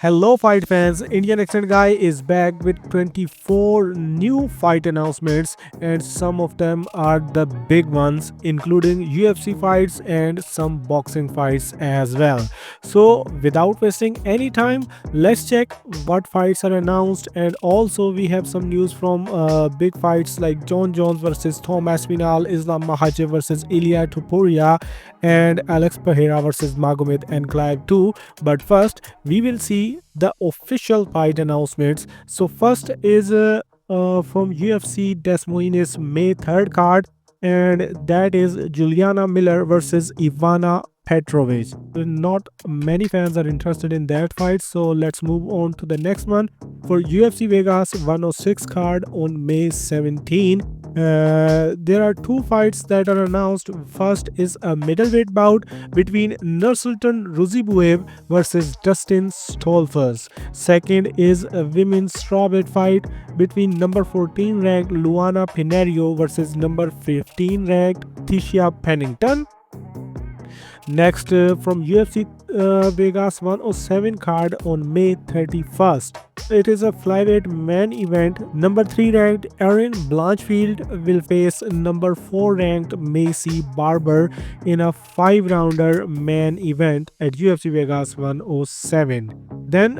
Hello fight fans, Indian accent guy is back with 24 new fight announcements and some of them are the big ones including UFC fights and some boxing fights as well. So without wasting any time, let's check what fights are announced, and also we have some news from big fights like John Jones versus Tom Aspinall, Islam Makhachev versus Ilia Topuria, and Alex Pereira versus Magomed Ankalaev too. But first we will see the official fight announcements. So first is from UFC Des Moines May 3rd card, and that is Juliana Miller versus Ivana Petrovic. Not many fans are interested in that fight, so let's move on to the next one. For UFC Vegas 106 card on May 17, there are two fights that are announced. First is a middleweight bout between Nursultan Ruziboev versus Dustin Stolfers. Second is a women's strawweight fight between number 14 ranked Luana Pinario versus number 15 ranked Tisha Pennington. Next, from UFC Vegas 107 card on May 31st. It is a flyweight man event. Number 3 ranked Erin Blanchfield will face number 4 ranked Macy Barber in a 5-rounder man event at UFC Vegas 107. Then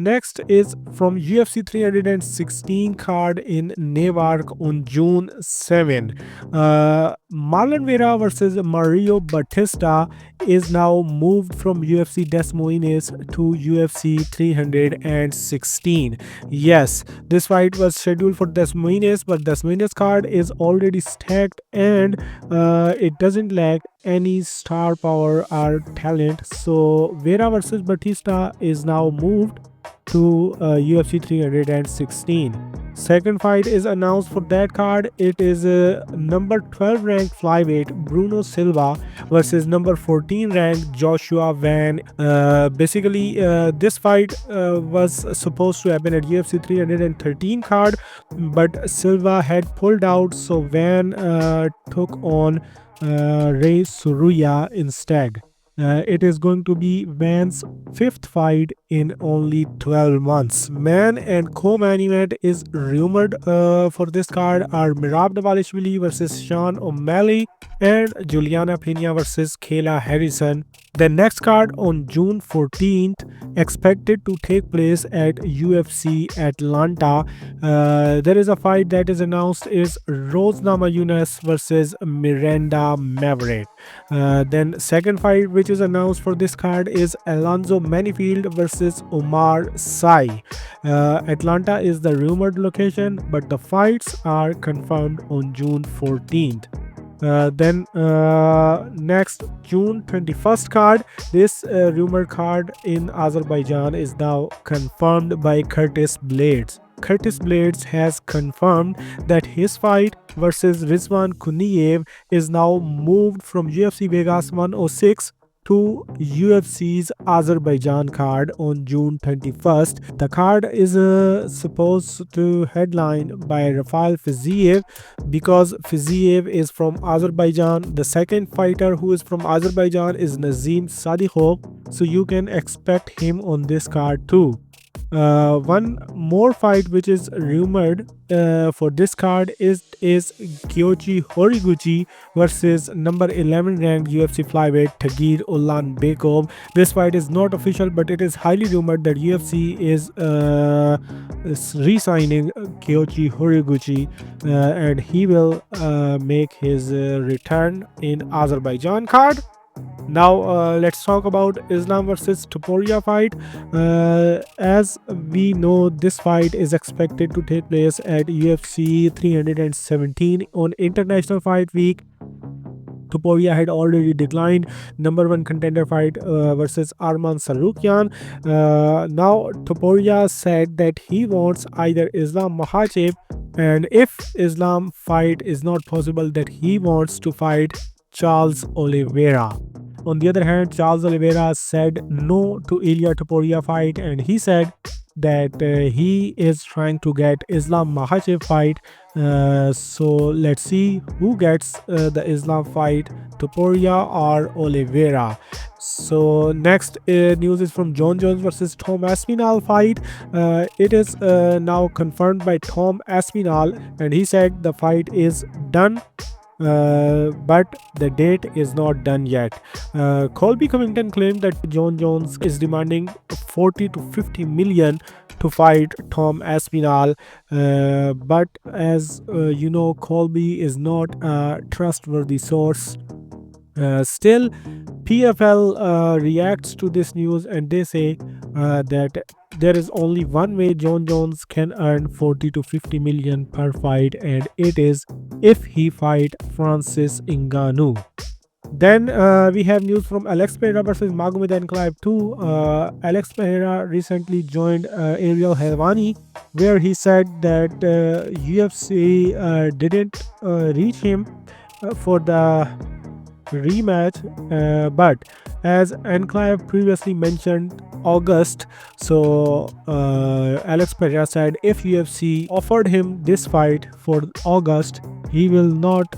next is from UFC 316 card in Newark on June 7. Marlon Vera versus Mario Batista is now moved from UFC Des Moines to UFC 316. Yes, this fight was scheduled for Des Moines, but Des Moines card is already stacked and it doesn't lack any star power or talent. So Vera versus Batista is now moved to UFC 316. Second fight is announced for that card. It is number 12 ranked flyweight Bruno Silva versus number 14 ranked Joshua Van. Basically, this fight was supposed to happen at UFC 313 card, but Silva had pulled out, so Van took on Ray Suruya instead. It is going to be Van's 5th fight in only 12 months. Man and co-main event is rumored for this card are Mirab Davalishvili versus Sean O'Malley and Juliana Pena versus Kayla Harrison. The next card on June 14th expected to take place at UFC Atlanta. There is a fight that is announced is Rose Namajunas versus Miranda Maverick. Then second fight which is announced for this card is Alonzo Manifield versus Omar Sy. Atlanta is the rumored location, but the fights are confirmed on June 14th. Then next June 21st card, this rumor card in Azerbaijan is now confirmed by Curtis Blades. Curtis Blades has confirmed that his fight versus Rizwan Kuniev is now moved from UFC Vegas 106 to UFC's Azerbaijan card on June 21st. The card is supposed to headline by Rafael Fiziev because Fiziev is from Azerbaijan. The second fighter who is from Azerbaijan is Nazim Sadikhov, so you can expect him on this card too. One more fight which is rumored for this card is Kyoji Horiguchi versus number 11 ranked UFC flyweight Tagir Ulanbekov. This fight is not official, but it is highly rumored that UFC is re-signing Kyoji Horiguchi and he will make his return in Azerbaijan card. Now let's talk about Islam versus Topuria fight. As we know, this fight is expected to take place at UFC 317 on International Fight Week. Topuria had already declined number 1 contender fight versus Arman Sarukian. Now Topuria said that he wants either Islam Makhachev, and if Islam fight is not possible, that he wants to fight Charles Oliveira. On the other hand, Charles Oliveira said no to Ilia Topuria fight, and he said that he is trying to get Islam Makhachev fight. So let's see who gets the Islam fight, Topuria or Oliveira. So next news is from John Jones versus Tom Aspinall fight. It is now confirmed by Tom Aspinall, and he said the fight is done, but the date is not done yet. Colby Covington claimed that John Jones is demanding 40 to 50 million to fight Tom Aspinall, but as you know, Colby is not a trustworthy source. Still, PFL reacts to this news, and they say that there is only one way John Jones can earn 40 to 50 million per fight, and it is if he fight Francis Ngannou. Then we have news from Alex Pereira versus Magomed Ankalaev 2. Alex Pereira recently joined Ariel Helwani, where he said that UFC didn't reach him for the rematch, but as Ankalaev previously mentioned August, so Alex Pereira said if UFC offered him this fight for August, he will not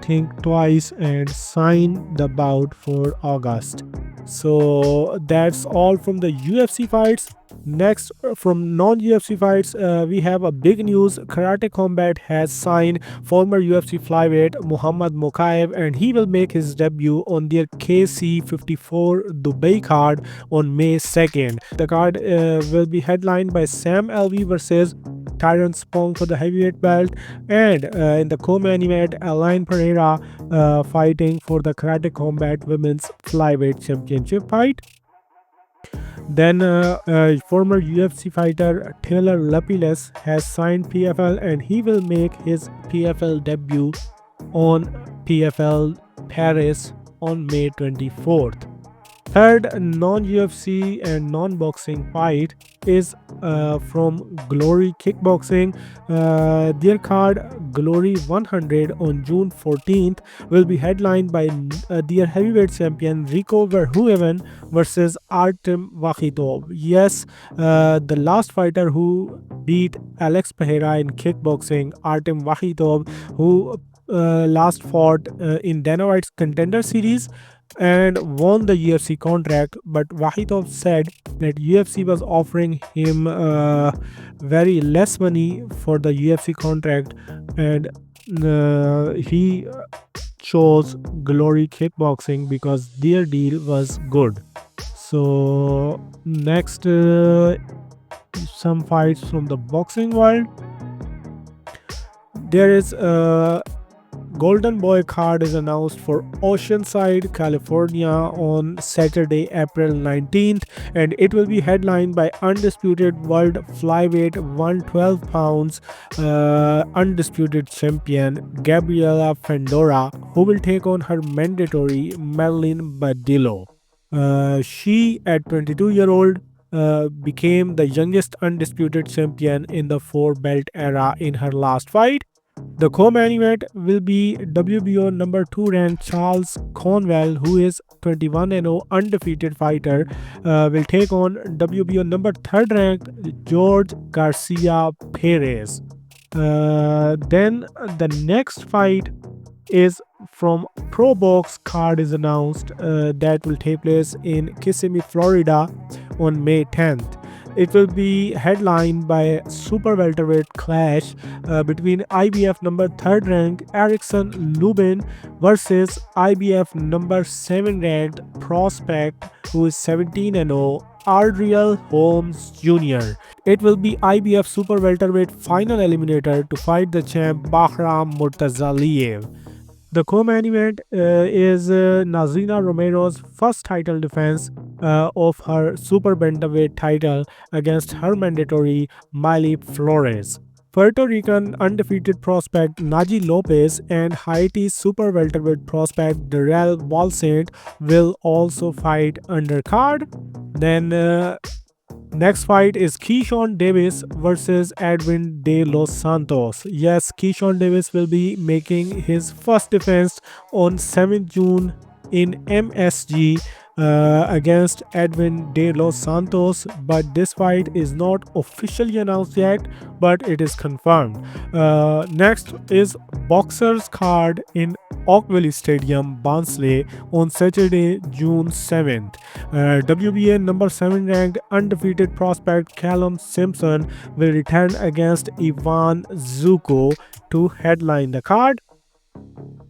think twice and sign the bout for August. So that's all from the UFC fights. Next, from non-UFC fights, we have a big news. Karate Combat has signed former UFC flyweight Muhammad Mokaev, and he will make his debut on their KC54 Dubai card on May 2nd. The card will be headlined by Sam Alvey versus Tyron Spong for the heavyweight belt, and in the co-main event, Alain Pereira fighting for the Karate Combat Women's Flyweight Championship fight. Then former UFC fighter Taylor Lapilus has signed PFL, and he will make his PFL debut on PFL Paris on May 24th. Third non-UFC and non-boxing fight is from Glory Kickboxing. Their card Glory 100 on June 14th will be headlined by their heavyweight champion Rico Verhoeven versus Artem Vakhitov. Yes, the last fighter who beat Alex Pereira in kickboxing, Artem Vakhitov, who last fought in Dana White's Contender Series and won the UFC contract, but Wahidov said that UFC was offering him very less money for the UFC contract, and he chose Glory Kickboxing because their deal was good. So next, some fights from the boxing world. There is Golden Boy card is announced for Oceanside, California on Saturday, April 19th, and it will be headlined by undisputed world flyweight 112 pounds undisputed champion Gabriela Fendora, who will take on her mandatory Madeline Badillo. She, at 22-year-old, became the youngest undisputed champion in the four-belt era in her last fight. The co-main event will be WBO number 2 ranked Charles Conwell, who is 21-0 undefeated fighter, will take on WBO number 3rd ranked George Garcia Perez. Then the next fight is from Pro Box card is announced that will take place in Kissimmee, Florida on May 10th. It will be headlined by super welterweight clash between IBF number 3rd ranked Erickson Lubin versus IBF number 7 ranked prospect who is 17-0 Adriel Holmes Jr. It will be IBF super welterweight final eliminator to fight the champ Bahram Murtazaliev. The co-main event is Nazina Romero's first title defense of her super bantamweight title against her mandatory Miley Flores. Puerto Rican undefeated prospect Naji Lopez and Haiti's super welterweight prospect Darrell Walsaint will also fight undercard. Then next fight is Keyshawn Davis versus Edwin De Los Santos. Yes, Keyshawn Davis will be making his first defense on 7th June in MSG against Edwin de los Santos, but this fight is not officially announced yet, but it is confirmed. Next is boxers card in Oakville Stadium, Barnsley on Saturday, June 7th. WBA number 7 ranked undefeated prospect Callum Simpson will return against Ivan Zuko to headline the card.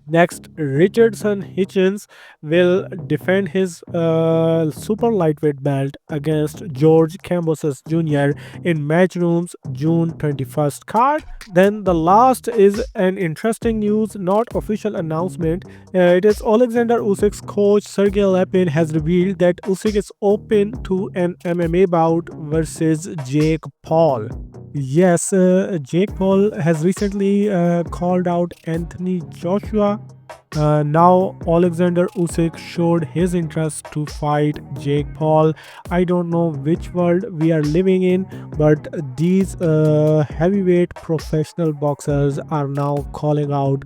Next, Richardson Hitchens will defend his super lightweight belt against George Kambosos Jr. in Matchroom's June 21st card. Then the last is an interesting news, not official announcement. It is Alexander Usyk's coach Sergey Lepin has revealed that Usyk is open to an MMA bout versus Jake Paul. Yes, Jake Paul has recently called out Anthony Joshua. Now Alexander Usyk showed his interest to fight Jake Paul. I don't know which world we are living in, but these heavyweight professional boxers are now calling out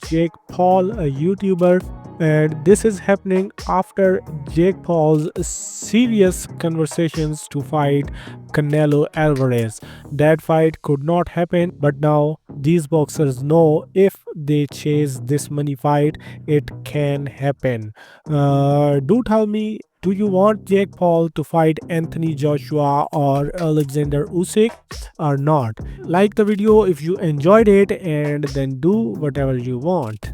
Jake Paul, a YouTuber, and this is happening after Jake Paul's serious conversations to fight Canelo Alvarez. That fight could not happen, but now these boxers know if they chase this money fight, it can happen. Do tell me, do you want Jake Paul to fight Anthony Joshua or Alexander Usyk or not? Like the video if you enjoyed it, and then do whatever you want.